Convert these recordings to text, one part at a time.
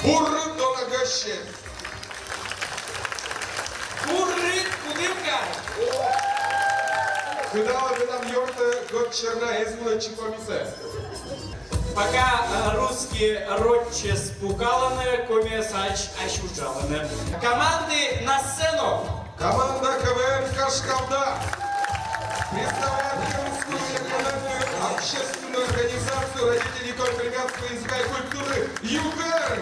Бурры до нагоще. Бурры кудымка. Кыдала бы нам йорта год черна эзмуна чипомисе. Пока русские ротче спукаланы, комесач ощущаланы. Команды на сцену. Команда КВН Кашкавда представляет русскую региональную общественную организацию родителей контрмянского языка и культуры ЮКР.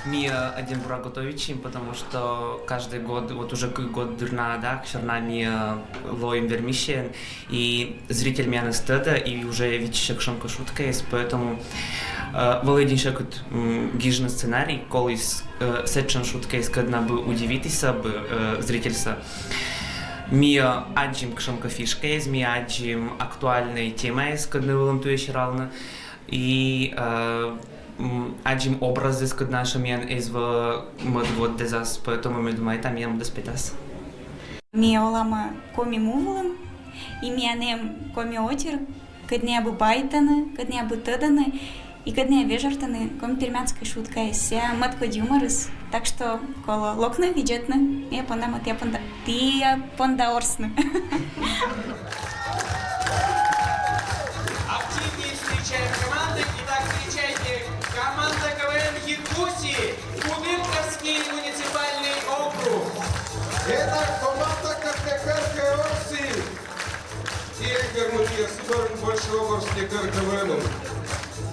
Мия один Бурагутовичем, потому что каждый год, вот уже год дурна, да, черна мия лоим вермищен, и зритель меня стыда, и уже видишь, шонка шутка есть, поэтому володиншек гижный сценарий, колись сетчен шутка есть, когда бы удивитися бы зрительса. Мия аджим кшонка фишка есть, мия аджим актуальная тема есть, когда волонтуешь рално, и аджим образы, когда наша мен из в модгод дезас, поэтому мы думаем, там ем деспитас. Мия олама коми мувлам, и мия нем коми отир, когда бы байтаны, когда бы таданы, и когда вежартаны, коми пермянская шутка есть, я матко юморис, так что коло локна видетна, я понда мат, я понда, ты понда орсна. Активнее встречаем команды. Итак, встречайте команда КВН Якутии, Кудымковский муниципальный округ. Это команда КПКР Орси. Директор музея Сибирь большого горстника КВН.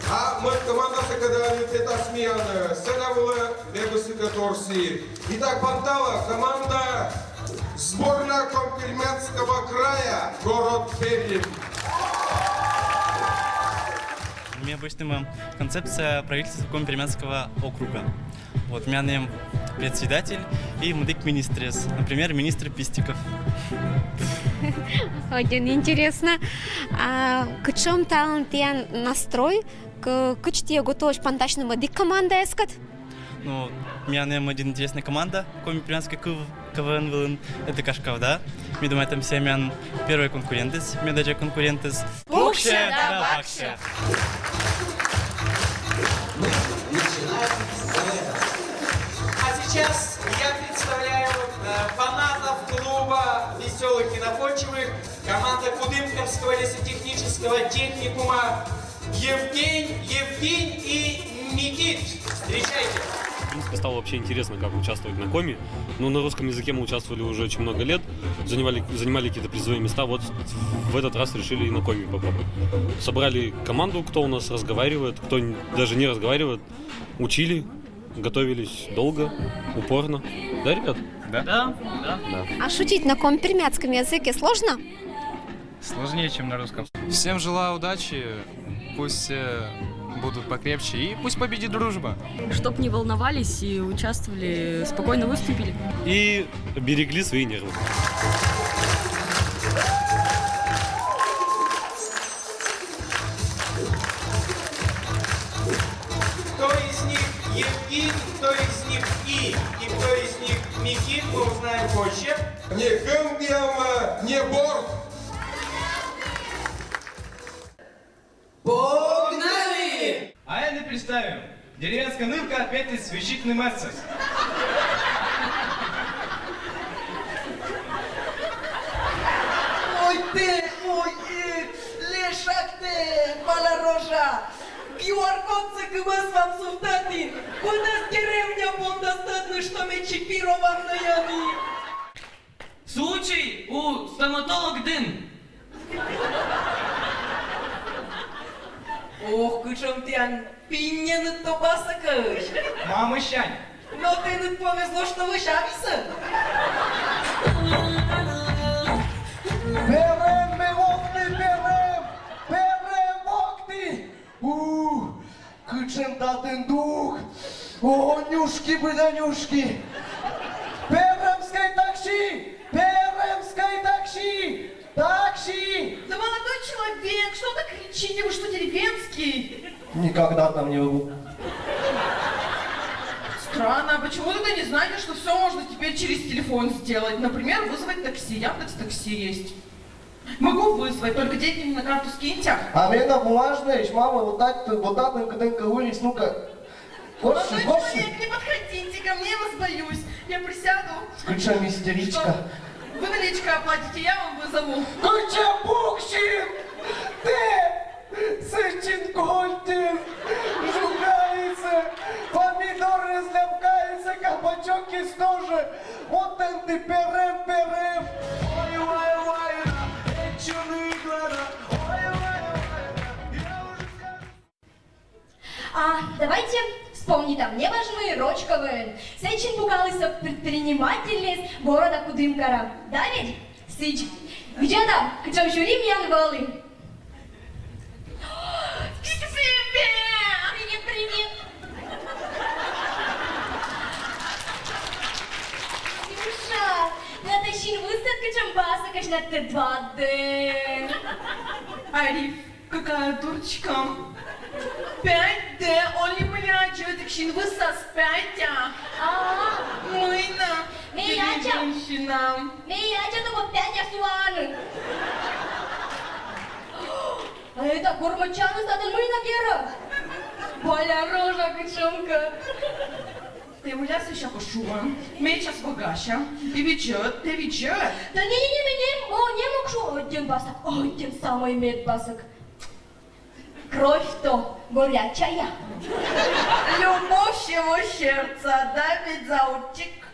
А мы команда Сакадали Тетасмияна, Сенавула Бегусикаторси. Итак, Пантала, команда сборная Компельменского края, город Пермь. У меня обычно концепция правительства Пермянского округа. Вот у меня председатель и мудик министрес, например, министр Пистиков. Очень интересно. Кычом талантен настрой, кычтие готовишь пантачный мудик команда эскат? Ну, у меня один интересная команда, Пермянский КВН, это Кашкавда. Мы думаем, там все меня первые конкуренты, мы даже конкуренты. Пукше да бакше. А сейчас я представляю фанатов клуба веселых кинопочивых, команда Кудымковского лесотехнического техникума Евгений и Никит. Встречайте. В принципе, стало вообще интересно, как участвовать на коме. Но на русском языке мы участвовали уже очень много лет, занимали какие-то призовые места. Вот в этот раз решили и на коме попробовать. Собрали команду, кто у нас разговаривает, кто даже не разговаривает. Учили, готовились долго, упорно. Да, ребят? Да? А шутить на пермянском языке сложно? Сложнее, чем на русском. Всем желаю удачи, пусть все будут покрепче и пусть победит дружба. Чтоб не волновались и участвовали, спокойно выступили. И берегли свои нервы. Кто из них Евгений, кто из них и кто из них Никит, мы узнаем позже. Не Хэмбиама, не Борг. Погнали! А я не представим. Деревенская нырка опять священный месяц. Ой ты, лешак ты, паларожа. QR-код ЦКБ вам султатин. Куда с деревня вон достаточно, что мы чипированные. Случай у стоматолог Дын. Ох, кучом тян, пиннен то басакаш. Мама щань. Но ты не повезло, что вы шависа. Берем мы вокты, берем вокты. Кучем датен дух. О, нюшки, быданюшки. Беремское такси, такси. Да молодой человек, что так кричите, вы что, деревенский? Никогда там не был. Странно, а почему тогда не знаете, что все можно теперь через телефон сделать? Например, вызвать такси, Яндекс.Такси есть. Могу вызвать, только деньги мне на карту скиньте. А мне на бумажные, мама, вот так, каденка вылез, ну-ка. Молодой человек, не подходите ко мне, я вас боюсь. Я присяду. Причем истеричка. Что? Вы наличкой оплатите, я вам вызову. Куча буксин! Ты! Сычин Гольдин! Жугается! Помидоры разлепкаются, кабачок из тоже! Вот он ты перем! Ой-ой-ой! Черные глаза! Давайте вспомним там неважные Рочковые. Сечин пугалися предпринимательность города Кудымкара. Да ведь? Сыч. Где там? Кычам жюри меня валы. Привет! Сюша, натащин выставка чамбаса, кашна ты 2D. Ариф, какая дурочка. 5D, он не понимает, что это кшин высос 5, Мыйна. Женщина. Мияча только 5 асуаны. А это Гурмачану статен мыйна гера. Боля рожа кычонка. Ты уляс еще кошуа. Мечас богаша. Ты вечет. Да не мог шу один басок. Один самый медбасок. Кровь-то горячая. Любовь его сердца, да, ведь заутик?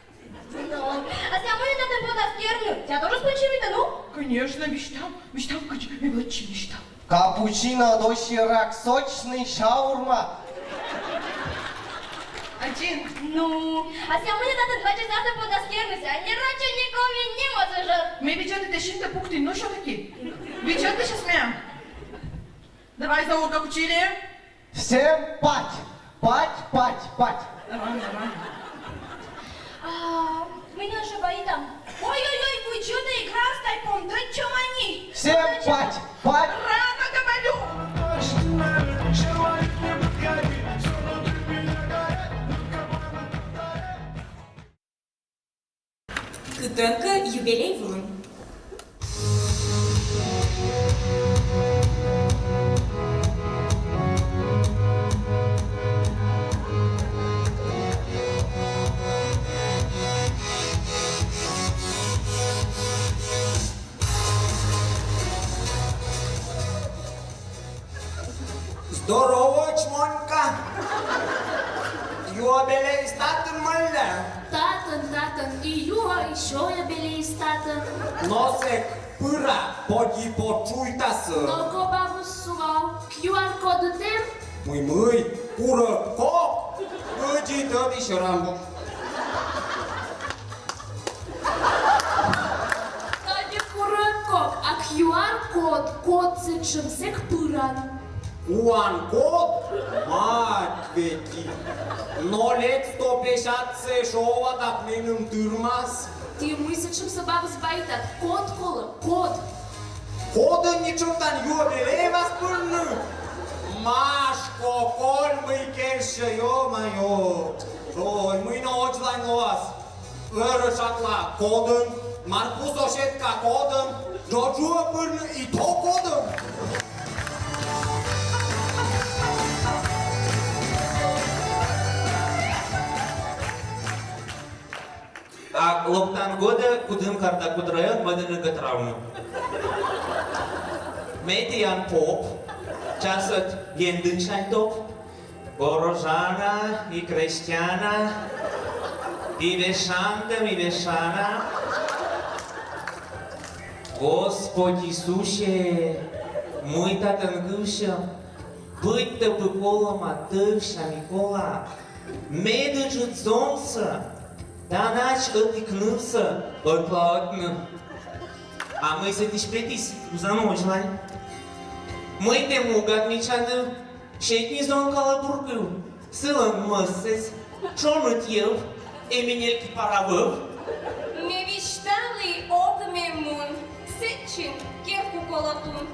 Ну, а сама не надо было скерну. Тебя тоже включили-то, ну? Конечно, мечтал, мелочи мечтал. Капучино, доширак, сочный шаурма. Один. Ну, а сама не надо 2 часа по доскернусь, а не раньше никого не можешь. Мы ведет это шинта пухты, ну что таки? Ведет ты сейчас меня. Давай зовут, как учили. Всем пать! Пать! Давай. Меня же боит там. Ой-ой-ой, вы что ты играл с тайком? Да чё они? Всем пать! Рано говорю! Кытенка юбилей вылым. Здорово, чмонька! Юбилей статен мыльня! Татан, и юга еще юбилей статен. Носек пыра, поди почуйтасы! Но бабу сувал, QR-коду тем? Мый, кура, коп! Иди ты еще рамбу. Тади куракок, а QR-код, код сычым сек пыран. QR-код? Мать ведь! 156 так миним тюрмас. Ты мыслишь, что бабу сбайтат? Код кола, код. Кодом ничем там юбилей вас пыльну. Машко, коль мы кельше, ё-моё. Ой, мы на очлайн лоас. Шатла кодом, Маркус ошетка кодом, Джоджуа пыльну и то кодом. А лоптан года Кудымкарда кудрает мадыныга травму. Медиан поп, часот гендыншайтоп, Борожана и Крестьяна, и Вешана. Господи Иисусе, мой татангуша, быть-то бы полома тывша Микола, медыжит солнце, да нач отыкнулся, отплотно. А мы с этой шпетись замочлай. Мы тему гадмичаны, шетни зон калабургу, сылан мыссес, чонут ел, именельки парабов. Ме виштали окмемун, сечин, кевку колотун.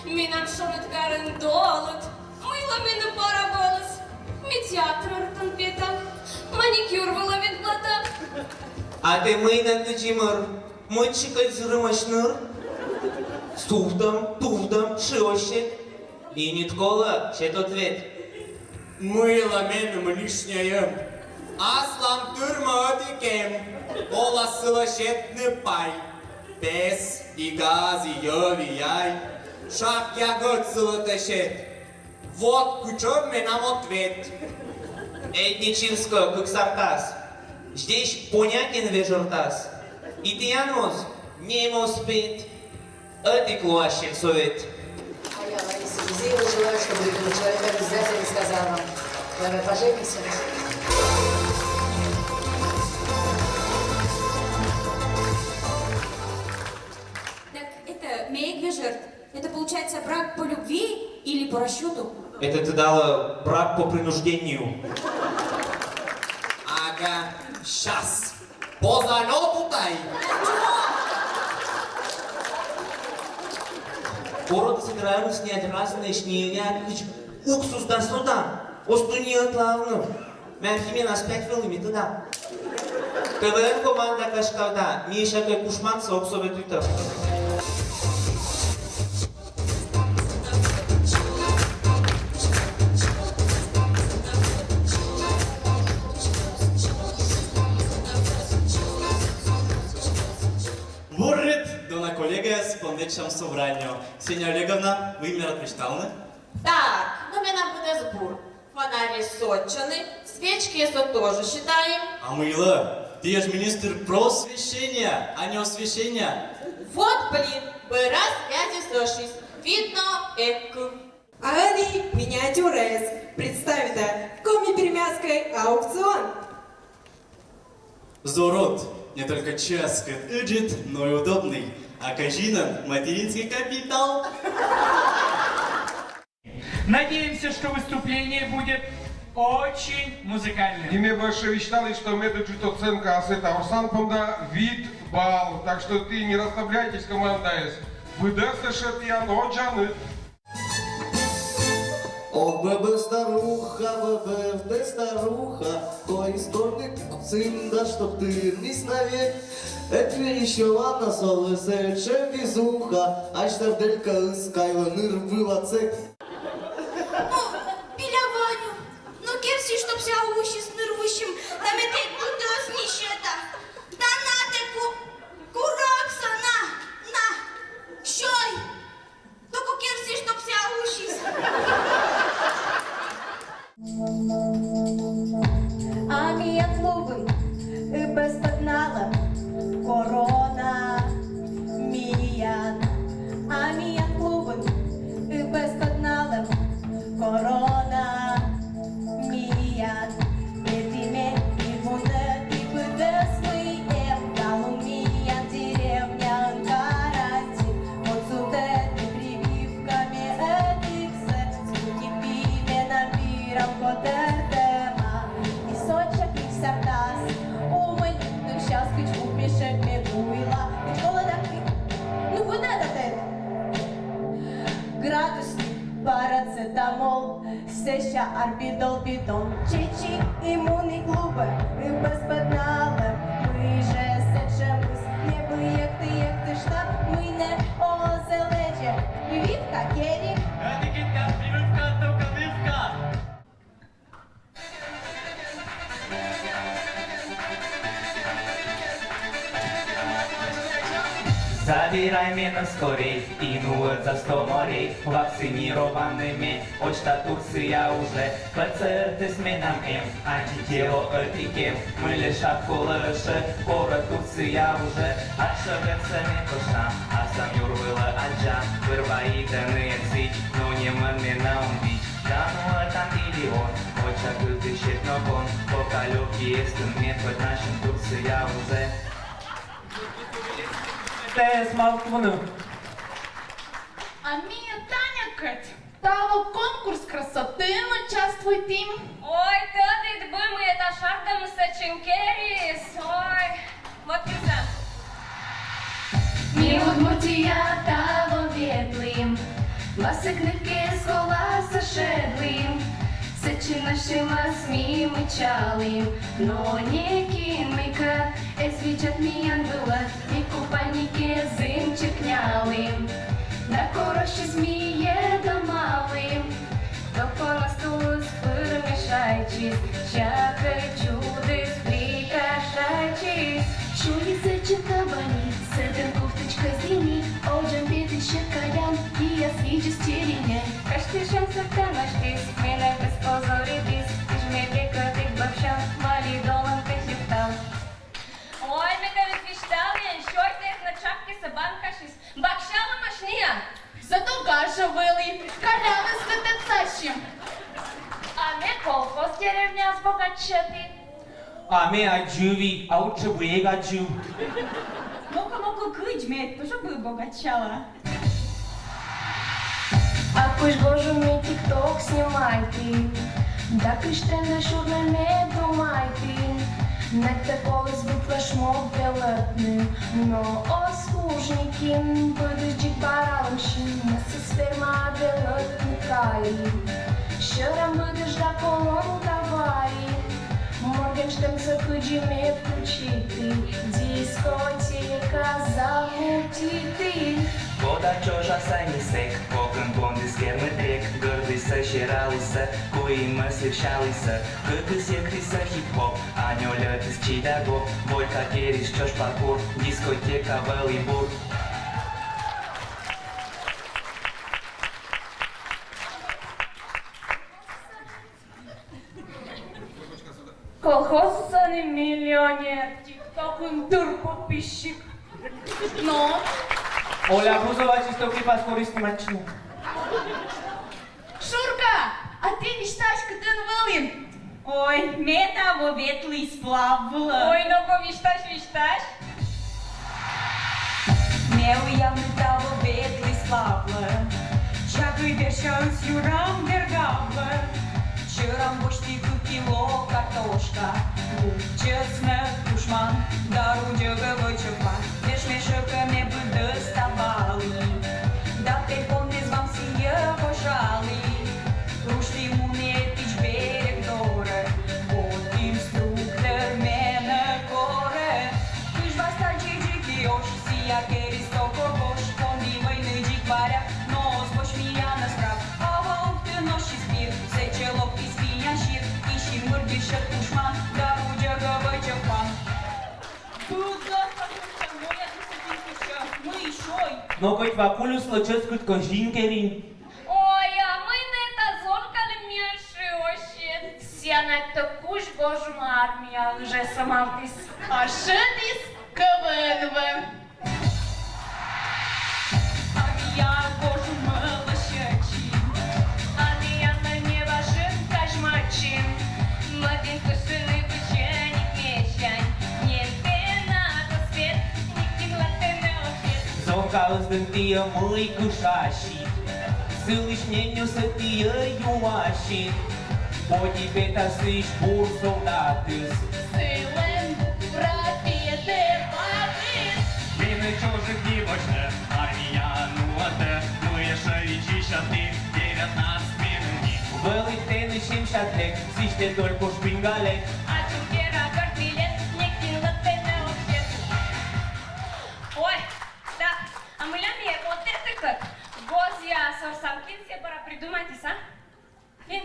Минам шонут гарен долот, мыло мина параболос, ми театр артанпета, маникюр выловит глота. А ты мыйнан гыджимыр, мытчикай зырымашныр, туфдам, шиощек, и ниткола, шет ответ. Мыла менім лишнее. Аслам түрмі өтекем, оласылы шетні пай. Бес, игаз, иёви, яй. Шак ягодсылы тешет. Вот кучом мен нам ответ. Этничинское, как сартас. Здесь понятен вежертас. И ты янос, не успеть. Это клуащин совет. А я, Лариса Гузеева, желаю, чтобы любимый человек обязательно сказал вам: давай поженимся. Так это мейгвежерт. Это получается брак по любви или по расчету? Это ты дала брак по принуждению. Ага, сейчас. По залету тай. Город сыграют снять разные шнея, уксус до суда. Остунья главным. Мен химена спять вылыми туда. КВН команда Кашкавда. Миша как кушман сок советует. Буррит, дона колега, спондечам собранию. Ксения Олеговна, вы меня отмечтали? Так, ну меня будет сбор. Фонари сотчаны, свечки это тоже считаем. А мило, ты же министр просвещения, а не освещения. Вот, блин, бы раз связи сошлись. Видно, эко. А они миниатюрес. Представь-то, коми-пермяцкой аукцион. Зорот, не только час, как иджит, но и удобный. А кажина материнский капитал. Надеемся, что выступление будет очень музыкальным. И мы больше мечтали, что мы дадут оценка Асета Орсанпонда вид бал. Так что ты не расслабляйтесь, команда С. Выдастся шатьян оджаны. Ох, бебе старуха, бебе старуха, той исторник сын, да чтоб ты не снове. Это еще ладно, солнце, чем везуха, аж тарделька искайла, ныр была цек. Біля Ваню. Ну керсі, щоб ся уші з нервущим, там іде тут знищета. Та на теку, куракса, на, щой. Току керсі, щоб ся уші. Аміян клубин без погнала, корона міян. Аміян клубин без погнала, корона міян. Этими и бунда и быдеслый эм, галумиян деревня Анкарати. Вот сюда и прививками этих звуки пиве напиром котертема. И сочек и сардас, умой, ну сейчас кычку мешек мегуила. И холода ну вот это градусник, парацетамол, сеща орбидол бидон, чечи, иммунный клубы, и без педнала. Мы же сечемус, не бы як ты штаб, мы не озелече. Прививка, Керри. Этикетка, прививка, только вивка. Забирай меня скорей, ину за 100 морей, вакцинированными, от что Турция уже, ПЦР с меном М, антитело этикем, мы лишь откулыши, город Турция уже, отшевется метушам, а сам юрвыла аджа, вырваиданы цить, но не мамина убить, да ну это миллион, хоча кылдышет ногон, пока легкий есть метод нашим Турция уже. А Мия Таня Кэт. Тава конкурс красоты участвует им. Ой, тădit băi, это шартам сачинкерис. Ой, вот пизда. Ми Удмуртія таво ветлим, Васикники з коласа шедлим, Сечи наши масми мычалым, но не кимика, Эсвичат миян была, и купальники зимчик нялым, На короші зміє до малим, До коласту з пирами прикрашайтесь, всякой чудес прикрашайтесь. Чули зачем-то бани, с этой кофточкой зрени, Олджан петище каян, и я свечи стереня. Каштишем сатанашкис, мене безпозоритис, ти ж ме кротик бабшан, мали долом кашифтал. Ой, ме да виштален, шортех на чапке сабан кашис, бабшала машния. Зато каша вели, каляви з летецащим. А ме колхоз деревня збогачати. А ме аджуви, а лучше бы я аджу. Ну-ка, кыдьме, тоже бы богачала. А пусть боже мне тикток снимай ты, да кыш тренда шурна не думай ты. На такой звук флешмоб белотный, но ослужники будешь жить бараншин, на сперма белотный край. Щером будешь да полон товари, Моргенштерн закуджими включити, дискотека замутити. Вода чожа самі сек, покон бонди скерметрек, гордися, щиралися, кої ми свічалися, кикис якрися хіп-хоп, аньоля з Чидаго, Волька керіс, чош паркур, дискотека волейбол. Колхоз не миллионер, тиктоком турподписчик. Но, Оля Бузова, чистоки паспорт снимачну. Шурка, а ты мечтаешь, кытын вылын? Ой, ме того ветлый сплавла. Ой, ну-ка, мечтаешь? Meu я того ветлый сплавла. Чакай вершан с юрам вергавла. Вчером почти кило картошка. Честно, душман, дорогого чупа. Меж мешоками бы доставали. Да ты помнишь вам сие пожали. Рушли умеет пич берег дора. Вот инструктор меня коре. Ты ж бастарчи джики ош, сия керис токо бош. Помни войны джик варя, но сбоч меня на страх. А волк ты ночи спит, все челок и спиня щит. Ищи мордища душман, дорогого чупа. Но хоть вакулю случилось хоть кожинкерин. Ой, а мы на это зоркали меньше вообще. Вся на таку ж божу армия уже сама втис. А шедис КВНВ. А я божу малощачий. А я на не важен кашмачин. Младен кошелый печенек мещань. Не ты надо свет, не киглаты на ответ. Zonka îzdântie mâi cușașii, Sâlișneniu să tie iuașii, Poti beta să-și bur soldatis. Силен, пропіти бабис. Bine чужих дівочне, армія нуате, Миша і чищати, 19 минут. Вилетели 70 лет, Сіще только шпингалет. А чукера картилет, не киглаты на ответ. Ой, да, а мы лями вот это как. Гозия сорсамкин себе пора придумать, а? Вин.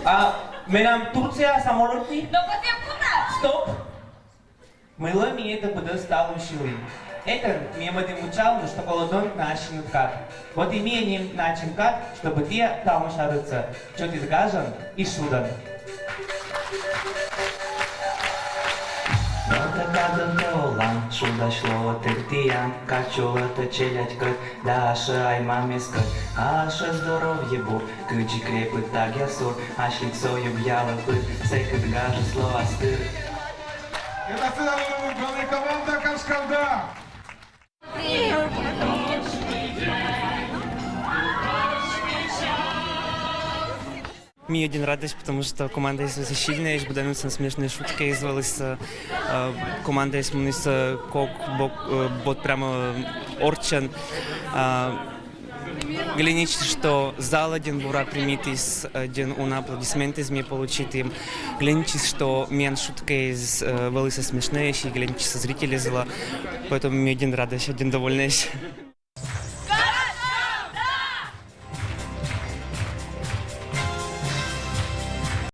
А, менам Турция самолетни? Но Гозия куда? Стоп! Мыло мне это будет стало силой. Это мне мучал, что голодон начнет как. Вот имеем начин как, чтобы ты там шарыться. Что ты скажем и шудан. Kadın olan şurada şlotek тиян, качула то челять кыт, даша айма мескыт, аша здоровье бур, кычи крепыт так я сур, аж лицо юбьяло пыт, секыт гажи слова стыр. Это целая команда Кашканда. Мне один радость, потому что команда есть сильная, есть будануться на смешные шутки, извалась команда есть мунisa кок бот прямо орчан. Глядите, что зал один бура примитис, один он аплодисменты мне получит им. Глядите, что мен шутки из вылысы смешные, и глядите, зрители зла, поэтому мне один радость, один довольный.